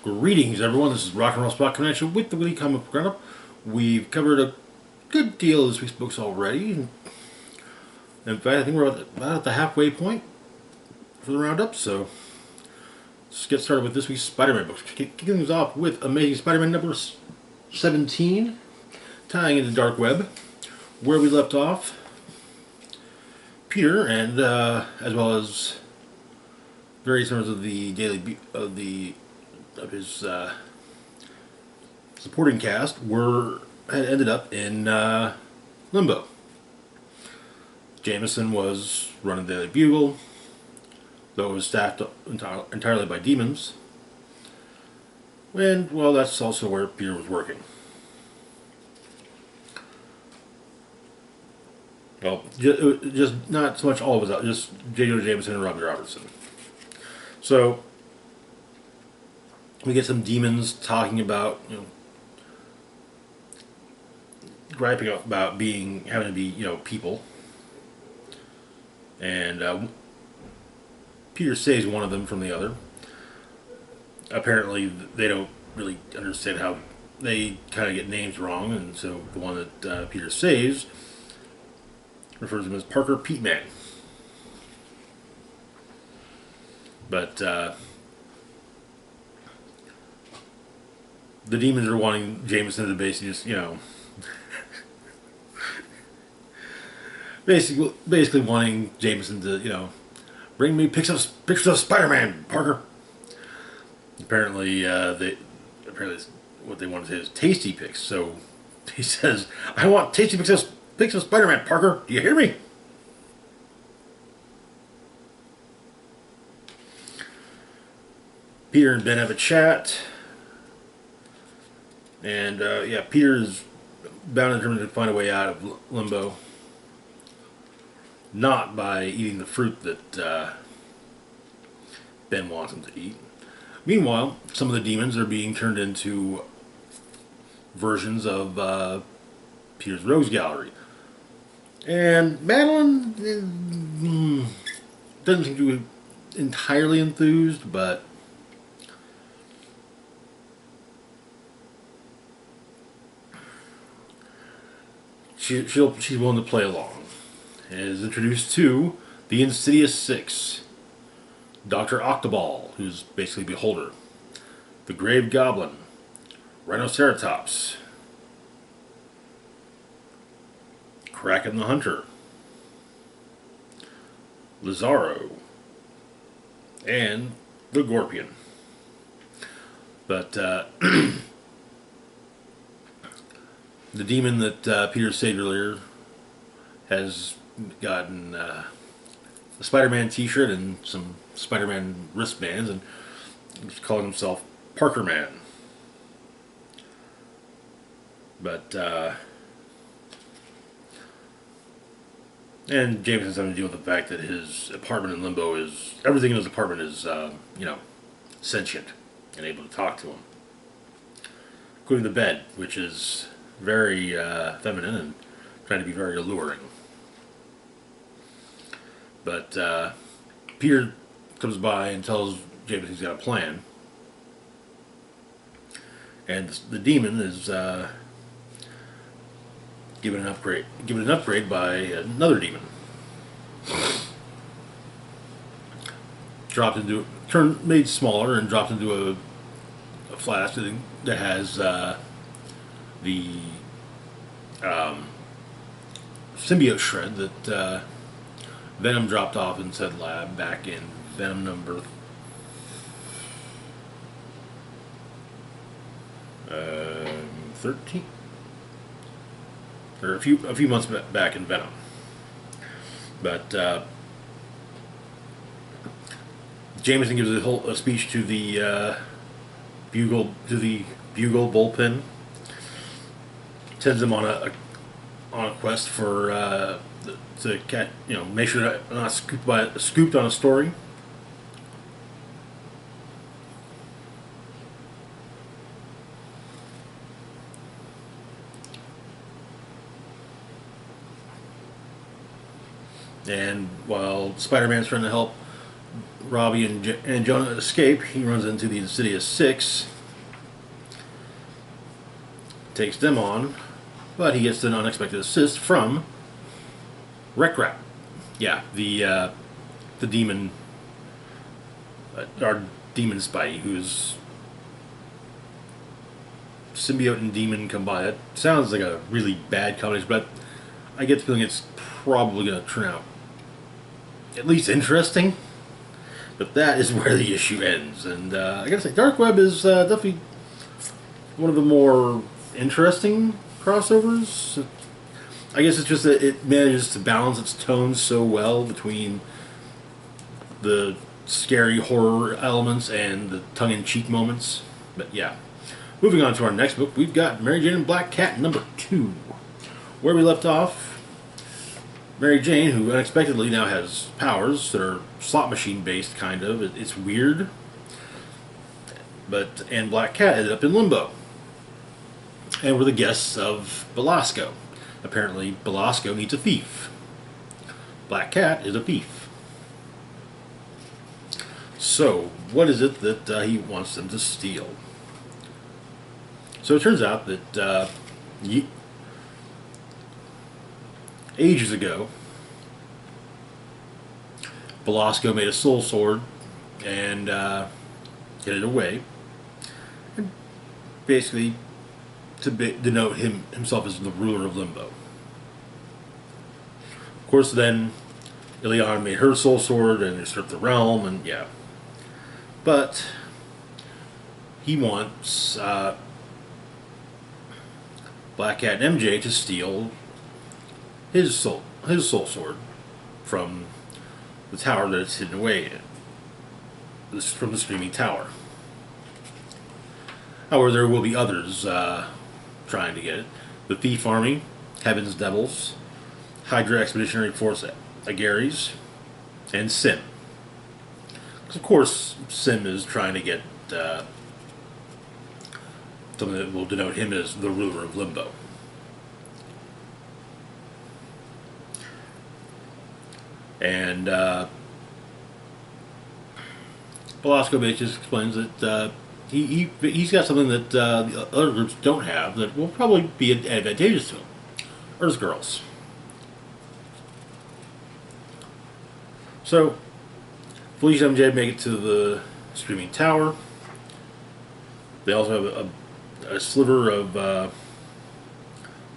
Greetings, everyone. This is Rock and Roll Spot Connection with the Weekly Comic Book Roundup. We've covered a good deal of this week's books already. In fact, I think we're about at the halfway point for the roundup. So let's get started with this week's Spider-Man books. Kicking things off with Amazing Spider-Man number 17, tying into Dark Web, where we left off. Peter and as well as various members of the of his supporting cast had ended up in limbo. Jameson was running the Daily Bugle, though it was staffed entirely by demons. And, well, that's also where Peter was working. Well, just not so much all of us, just J. Jonah Jameson and Robbie Robertson. So, we get some demons talking about, griping about having to be, people. And Peter saves one of them from the other. Apparently, they don't really understand how they kind of get names wrong, and so the one that Peter saves refers to him as Parker Pete Man. But the demons are wanting Jameson to basically just, basically wanting Jameson to, bring me pictures of Spider-Man, Parker. Apparently, what they want to say is tasty pics. So he says, "I want tasty pics of Spider-Man, Parker. Do you hear me?" Peter and Ben have a chat. And, Peter is bound and determined to find a way out of limbo. Not by eating the fruit that Ben wants him to eat. Meanwhile, some of the demons are being turned into versions of Peter's Rogues Gallery. And Madeline doesn't seem to be entirely enthused, but she's willing to play along. And is introduced to the Insidious Six. Dr. Octoball, who's basically Beholder. The Grave Goblin. Rhinoceratops. Kraken the Hunter. Lazaro. And the Gorpion. But the demon that Peter saved earlier has gotten a Spider-Man t-shirt and some Spider-Man wristbands, and he's calling himself Parker Man. But and Jameson's having to deal with the fact that his apartment in limbo everything in his apartment is sentient and able to talk to him, including the bed, which is very feminine and trying to be very alluring. But Peter comes by and tells Jameson he's got a plan. And the demon is given an upgrade by another demon. Made smaller and dropped into a flask that has the symbiote shred that Venom dropped off in said lab back in Venom number 13, or a few months back in Venom. But Jameson gives a speech to the bugle bullpen. Sends them on a quest for to catch, make sure they're not scooped on a story. And while Spider-Man's trying to help Robbie and Jonah escape, he runs into the Insidious Six, takes them on, but he gets an unexpected assist from Wreck-Rap. Yeah, the demon, our demon Spidey, who's symbiote and demon combined. It sounds like a really bad combination, but I get the feeling it's probably going to turn out at least interesting. But that is where the issue ends. And I gotta say, Dark Web is definitely one of the more interesting crossovers. I guess it's just that it manages to balance its tone so well between the scary horror elements and the tongue-in-cheek moments. But yeah. Moving on to our next book, we've got Mary Jane and Black Cat #2. Where we left off, Mary Jane, who unexpectedly now has powers that are slot machine based, kind of. It's weird. And Black Cat ended up in limbo. And we're the guests of Belasco. Apparently, Belasco needs a thief. Black Cat is a thief. So, what is it that he wants them to steal? So it turns out that ages ago, Belasco made a soul sword and hid it away, and basically to denote himself as the ruler of Limbo. Of course, then Ileana made her soul sword and usurped the realm, and yeah. But he wants Black Cat and MJ to steal his soul sword from the tower that it's hidden away in. This is from the Screaming Tower. However, there will be others trying to get it. The Thief Army, Heaven's Devils, Hydra Expeditionary Force Agares, and Sim. Because of course, Sim is trying to get something that will denote him as the ruler of Limbo. And Belasco just explains that he's got something that the other groups don't have that will probably be advantageous to him. Earth Girls. So, Felicia and MJ make it to the Screaming Tower. They also have a sliver of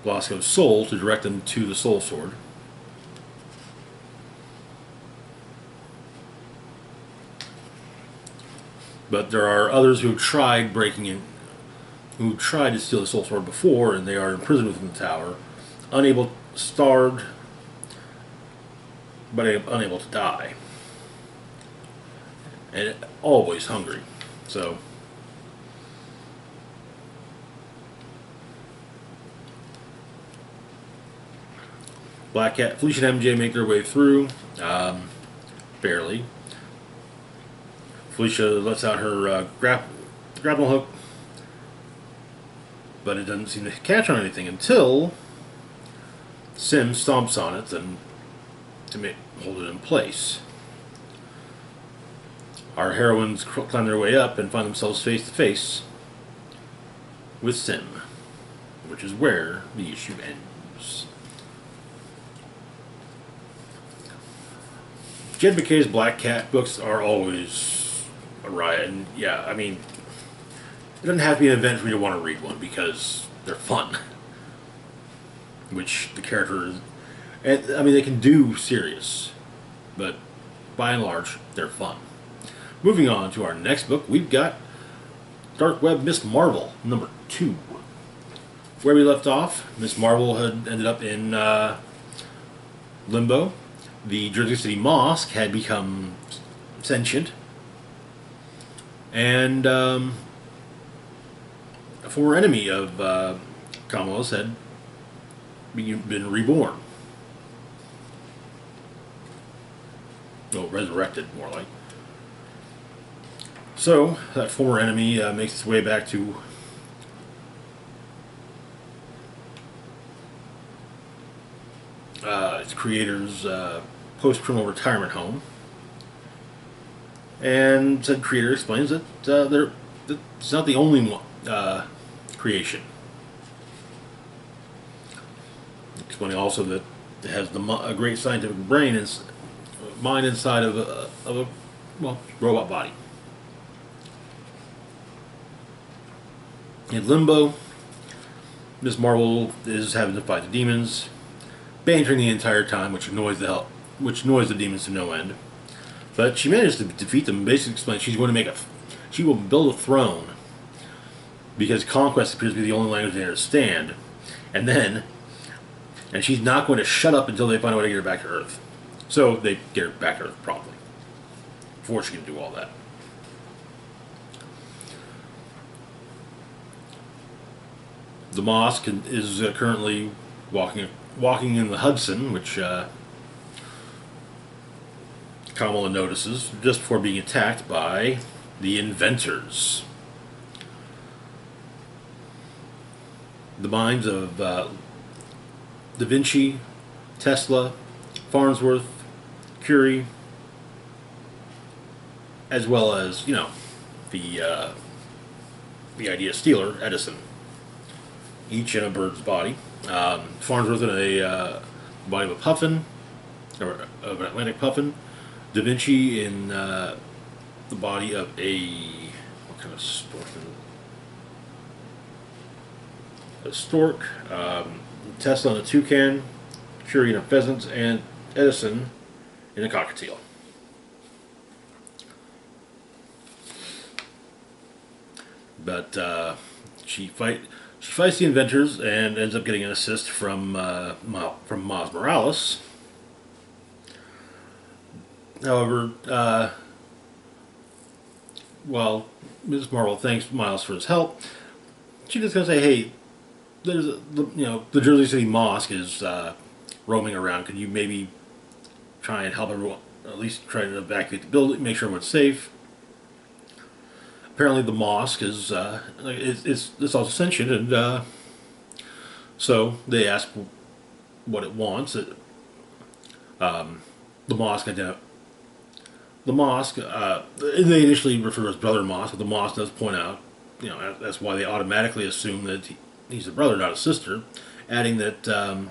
Belasco's soul to direct them to the Soul Sword. But there are others who tried breaking in, who tried to steal the Soul Sword before, and they are imprisoned within the tower, starved, but unable to die, and always hungry. So, Black Cat, Felicia and MJ make their way through, barely. Felicia lets out her grapple hook, but it doesn't seem to catch on anything until Sim stomps on it and to hold it in place. Our heroines climb their way up and find themselves face to face with Sim, which is where the issue ends. Jed McKay's Black Cat books are always a riot, and yeah, I mean, it doesn't have to be an event for me to want to read one because they're fun. Which the characters, and I mean, they can do serious, but by and large, they're fun. Moving on to our next book, we've got Dark Web Miss Marvel #2. Where we left off, Miss Marvel had ended up in Limbo. The Jersey City Mosque had become sentient. And a former enemy of Kamala's had been reborn. No, resurrected, more like. So, that former enemy makes its way back to its creator's post-criminal retirement home. And said creator explains that it's not the only one, creation. Explaining also that it has a great scientific brain and mind inside of a well, robot body. In Limbo, Miss Marvel is having to fight the demons, bantering the entire time, which annoys the demons to no end. But she managed to defeat them. Basically, explains she will build a throne because conquest appears to be the only language they understand, and she's not going to shut up until they find a way to get her back to Earth. So they get her back to Earth promptly before she can do all that. The mosque is currently walking in the Hudson, which Kamala notices just before being attacked by the inventors. The minds of Da Vinci, Tesla, Farnsworth, Curie, as well as the idea stealer, Edison, each in a bird's body. Farnsworth in a body of a puffin, or of an Atlantic puffin. Da Vinci in the body of what kind of stork? A stork. Tesla in a toucan, Curie in a pheasant, and Edison in a cockatiel. But she fights the inventors and ends up getting an assist from Miles Morales. However, while Ms. Marvel thanks Miles for his help, she just gonna say, "Hey, the Jersey City Mosque is roaming around. Could you maybe try and help everyone, or at least try to evacuate the building, make sure everyone's safe?" Apparently, the mosque is it's also sentient, and so they ask what it wants. The mosque The mosque, they initially refer to as Brother Mosque, but the mosque does point out, that's why they automatically assume that he's a brother, not a sister, adding that the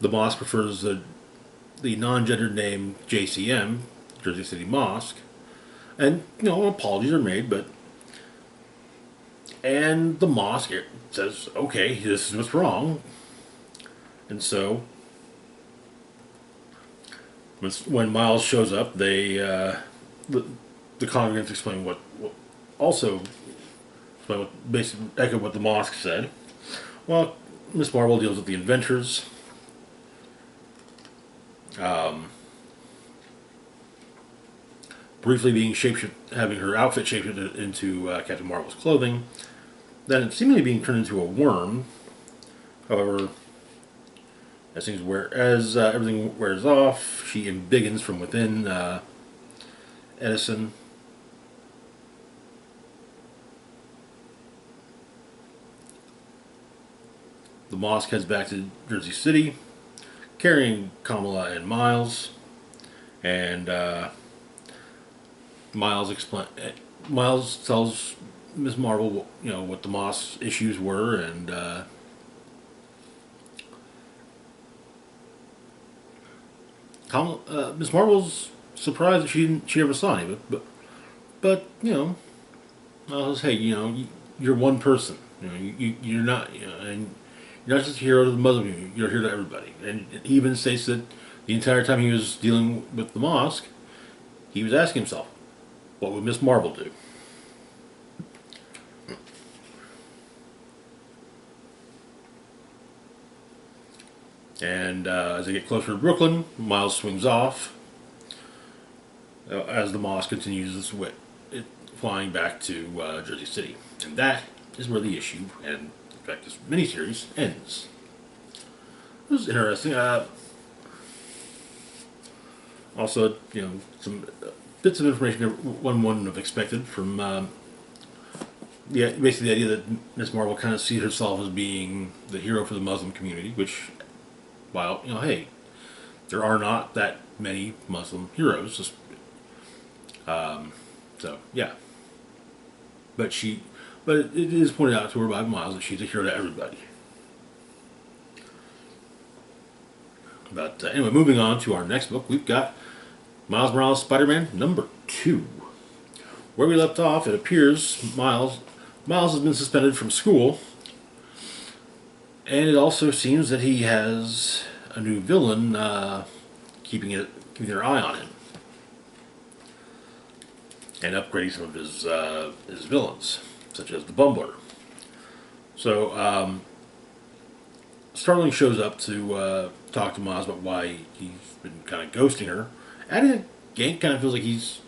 mosque prefers the non-gendered name JCM, Jersey City Mosque, and, apologies are made, and the mosque says, okay, this is what's wrong, and so when Miles shows up, the congregants explain what basically echo what the mosque said. Well, Miss Marvel deals with the inventors. Briefly having her outfit shapeshifted into Captain Marvel's clothing, then seemingly being turned into a worm. However, as everything wears off, she embiggens from within Edison. The mosque heads back to Jersey City, carrying Kamala and Miles, and Miles tells Ms. Marvel, what the mosque's issues were, and Ms. Marvel's surprised that she never saw any of it, but Miles says, hey, you're one person, you're not, and you're not just a hero to the Muslim community, you're a hero to everybody. And he even states that the entire time he was dealing with the mosque, he was asking himself, what would Miss Marvel do? And as they get closer to Brooklyn, Miles swings off as the mosque continues its way, flying back to Jersey City. And that is where the issue, and in fact this miniseries, ends. It was interesting. Also, some bits of information one wouldn't have expected from, basically the idea that Miss Marvel kind of sees herself as being the hero for the Muslim community, which, while, hey, there are not that many Muslim heroes. So yeah, but but it is pointed out to her by Miles that she's a hero to everybody. But anyway, moving on to our next book, we've got Miles Morales Spider-Man #2. Where we left off, it appears Miles has been suspended from school, and it also seems that he has a new villain keeping their eye on him and upgrading some of his villains, such as the Bumbler. So Starling shows up to talk to Miles about why he's been kind of ghosting her. And Gank kind of feels like he's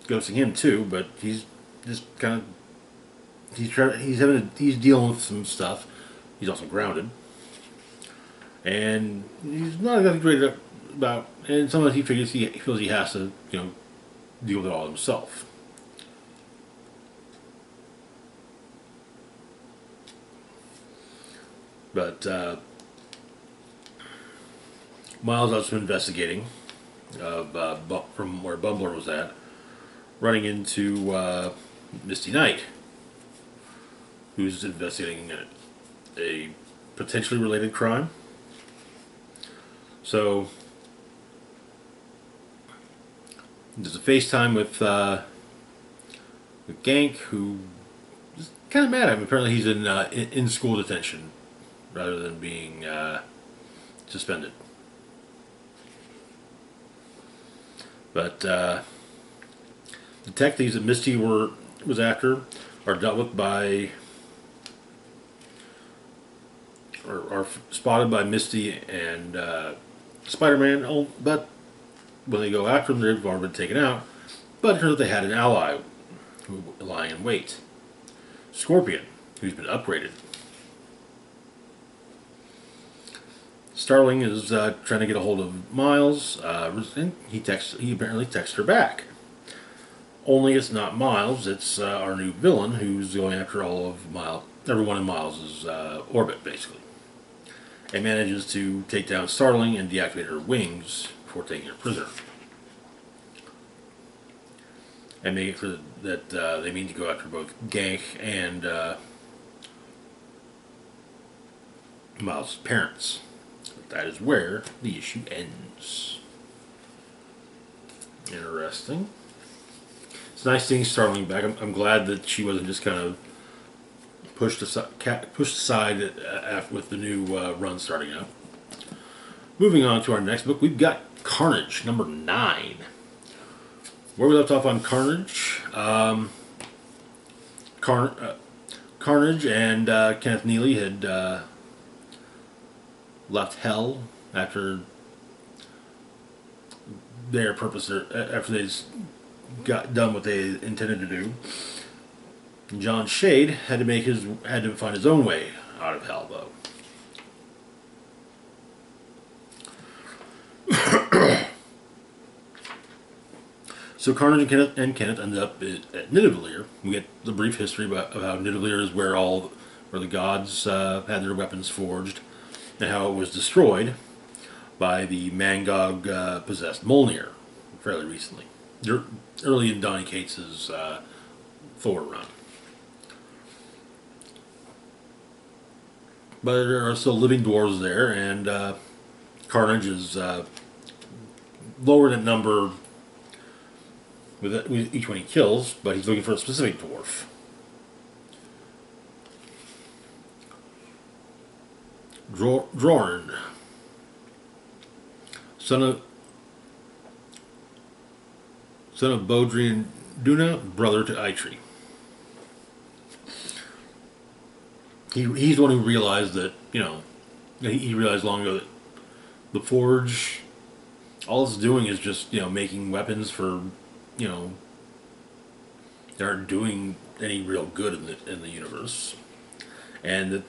ghosting him too, but he's just kind of he's dealing with some stuff. He's also grounded, and he's not exactly great about. And sometimes he feels he has to deal with it all himself. But Miles also investigating from where Bumbler was at, running into Misty Knight, who's investigating a potentially related crime. So there's a FaceTime with Gank, who is kind of mad at him. Apparently, he's in school detention rather than being suspended. But detectives that Misty was after are dealt with by, or are spotted by Misty and Spider-Man. Oh, but when they go after them, they've already been taken out. But it turns out they had an ally who lying in wait, Scorpion, who's been upgraded. Starling is trying to get a hold of Miles, and he apparently texts her back. Only it's not Miles, it's our new villain who's going after everyone in Miles' orbit, basically. And manages to take down Starling and deactivate her wings before taking her prisoner. And make it clear that they mean to go after both Gank and Miles' parents. That is where the issue ends. Interesting. It's nice seeing Starling back. I'm glad that she wasn't just kind of pushed aside with the new run starting out. Moving on to our next book, we've got Carnage #9. Where we left off on Carnage, Carnage and Kenneth Neely had left Hell after their purpose, after they got done what they intended to do. John Shade had to find his own way out of Hell, though. So Carnage and Kenneth ended up at Nidavellir. We get the brief history of how Nidavellir is where the gods had their weapons forged, and how it was destroyed by the Mangog possessed Mjolnir fairly recently, early in Donny Cates's Thor run. But there are still living dwarves there, and Carnage is lowered in number with each one he kills, but he's looking for a specific dwarf. Drorn, son of Bodrian Duna, brother to Eitri. He's the one who realized that, he realized long ago that the Forge, all it's doing is just, making weapons for, they aren't doing any real good in the universe. And that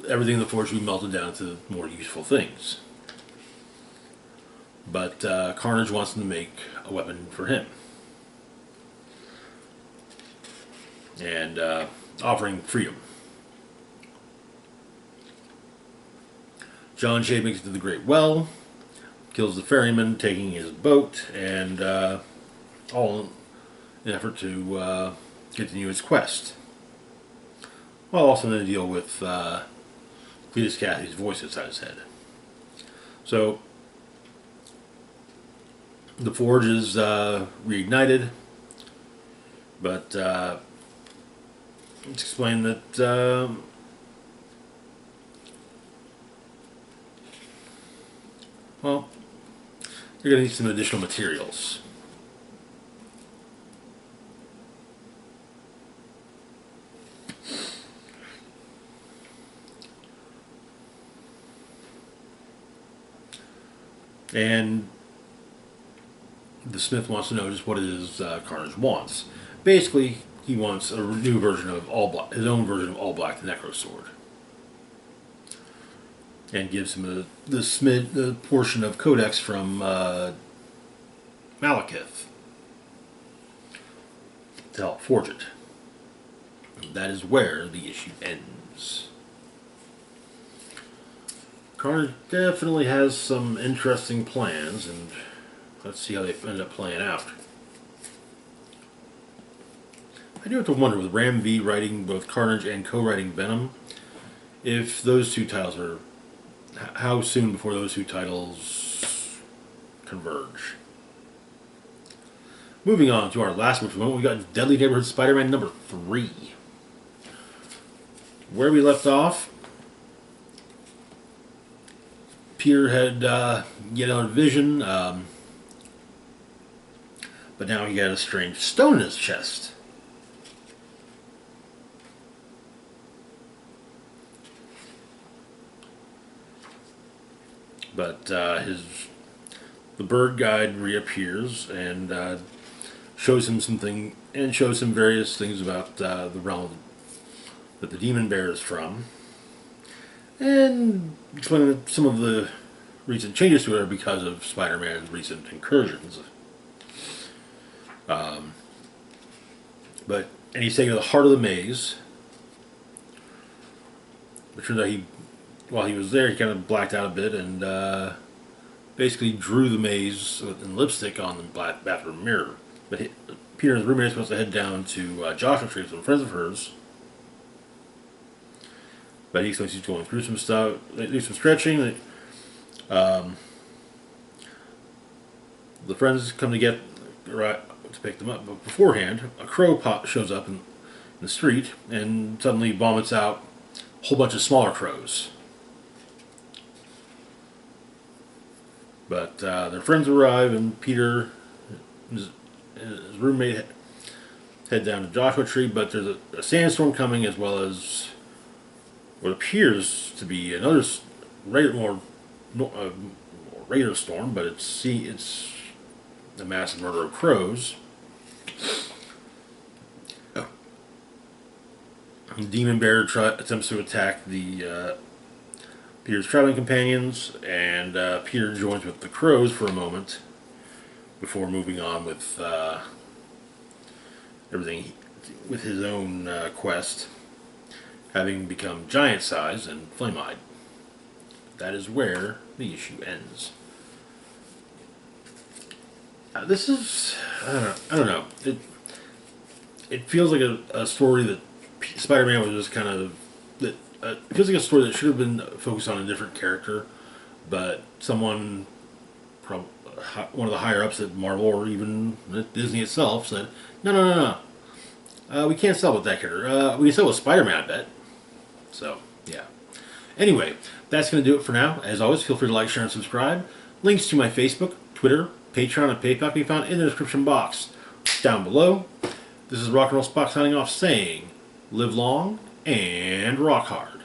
everything in the Forge should be melted down to more useful things. But Carnage wants them to make a weapon for him. And offering freedom. John Shade makes it to the Great Well, kills the ferryman taking his boat, and all in an effort to continue his quest. While also in a deal with Cletus Cathy's voice inside his head. So the Forge is reignited, but let's explain that well, you're going to need some additional materials. And the Smith wants to know just what it is Carnage wants. Basically, he wants a new version of All Black, his own version of All Black, the Necro Sword, and gives him the portion of Codex from Malekith to help forge it. That is where the issue ends. Carnage definitely has some interesting plans, and let's see how they end up playing out. I do have to wonder, with Ram V writing both Carnage and co-writing Venom, if those two titles are... how soon before those two titles converge. Moving on to our last book for the moment, we got Deadly Neighborhood Spider-Man number 3. Where we left off, Peter had yet another vision, but now he got a strange stone in his chest. But the bird guide reappears and shows him something, and shows him various things about the realm that the demon bear is from, and explaining that some of the recent changes to it are because of Spider-Man's recent incursions. And he's taken to the heart of the maze. It turns out while he was there, he kind of blacked out a bit and basically drew the maze in lipstick on the bathroom mirror. But Peter and his roommate are supposed to head down to Joshua Tree with some friends of hers. But he explains he's going through some stuff. They do some stretching. The friends come to pick them up, but beforehand, a crow shows up in the street and suddenly vomits out a whole bunch of smaller crows. But their friends arrive, and Peter and his roommate head down to Joshua Tree, but there's a sandstorm coming, as well as what appears to be another more radar storm, but it's a massive murder of crows. The demon bear attempts to attack the Peter's traveling companions, and Peter joins with the crows for a moment before moving on with everything with his own quest, having become giant-sized and flame-eyed. That is where the issue ends. This is... I don't know. It feels like a story that Spider-Man was just kind of... it feels like a story that should have been focused on a different character, but someone, one of the higher-ups at Marvel, or even at Disney itself, said, no. We can't sell with that character. We can sell with Spider-Man, I bet. So, yeah. Anyway, that's going to do it for now. As always, feel free to like, share, and subscribe. Links to my Facebook, Twitter, Patreon, and PayPal can be found in the description box down below. This is Rock and Roll Spock signing off saying, live long and rock hard.